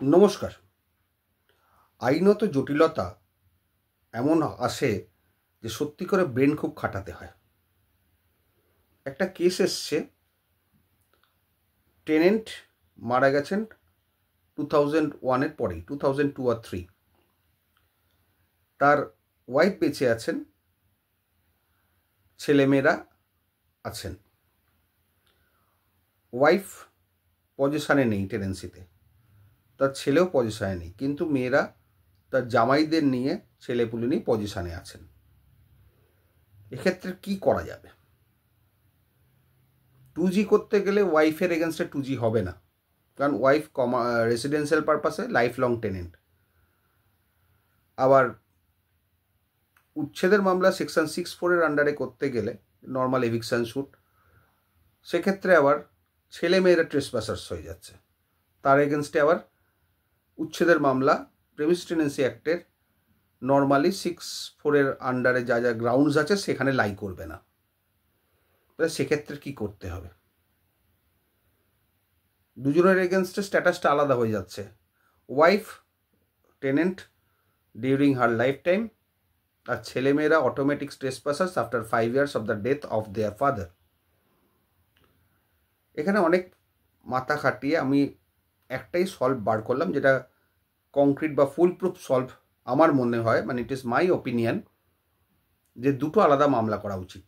নমস্কার। আইনত জটিলতা এমন আসে যে সত্যি করে ব্রেন খুব খাটাতে হয়। একটা কেস এসছে, টেনেন্ট মারা গেছেন 2001-এর পরেই, 2002 আর 3। তার ওয়াইফ বেঁচে আছেন, ছেলেমেয়েরা আছেন। ওয়াইফ পজিশনে নেই টেনেন্সিতে, তার ছেলেও পজিশনে নেই, কিন্তু মেয়েরা তার জামাইদের নিয়ে ছেলেপুলে নিয়ে পজিশনে আছেন। এক্ষেত্রে কি করা যাবে? 2G করতে গেলে ওয়াইফের এগেনস্টে 2G হবে না, কারণ ওয়াইফ রেসিডেন্সিয়াল পারপাসে লাইফ লং টেনেন্ট। আবার উচ্ছেদের মামলা সেকশন 6(4)-এর আন্ডারে করতে গেলে নর্মাল এভিকশন স্যুট, সেক্ষেত্রে আবার ছেলে মেয়েরা ট্রেসপাসার্স হয়ে যাচ্ছে, তার এগেনস্টে আবার উচ্ছেদের মামলা প্রেমিস টেনেন্সি অ্যাক্টের নর্মালি 6(4)-এর আন্ডারে যা যা গ্রাউন্ডস আছে সেখানে লাই করবে না। তাহলে সেক্ষেত্রে কি করতে হবে? দুজনের এগেনস্টে স্ট্যাটাসটা আলাদা হয়ে যাচ্ছে। Wife tenant during her lifetime, আর ছেলেমেয়েরা automatic trespassers after 5 years of the death of their father. এখানে অনেক মাথা খাটিয়ে আমি একটাই সলভ বার করলাম, যেটা কংক্রিট বা ফুল প্রুফ সলভ আমার মনে হয়, মানে ইট ইজ মাই ওপিনিয়ন, যে দুটো আলাদা মামলা করা উচিত।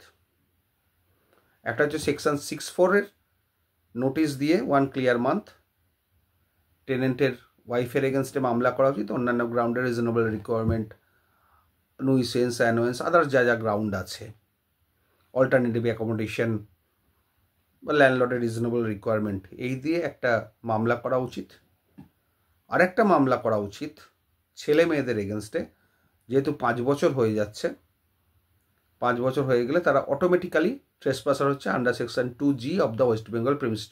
একটা হচ্ছে সেকশন 6(4)-এর নোটিশ দিয়ে 1 clear month টেনেন্টের ওয়াইফের এগেনস্টে মামলা করা উচিত। অন্যান্য গ্রাউন্ডে রিজনেবল রিকোয়ারমেন্ট, নুইসেন্স, অ্যানোয়েন্স, আদার্স যা যা গ্রাউন্ড আছে, অল্টারনেটিভ অ্যাকোমোডেশন বা ল্যান্ডলর্ডের রিজনেবল রিকোয়ারমেন্ট, এই দিয়ে একটা মামলা করা উচিত। আরেকটা মামলা করা উচিত ছেলে মেয়েদের এগেনস্টে, যেহেতু 5 বছর হয়ে যাচ্ছে, 5 বছর হয়ে গেলে তারা অটোমেটিক্যালি ট্রেসপাসার হচ্ছে under section 2G of the West Bengal premise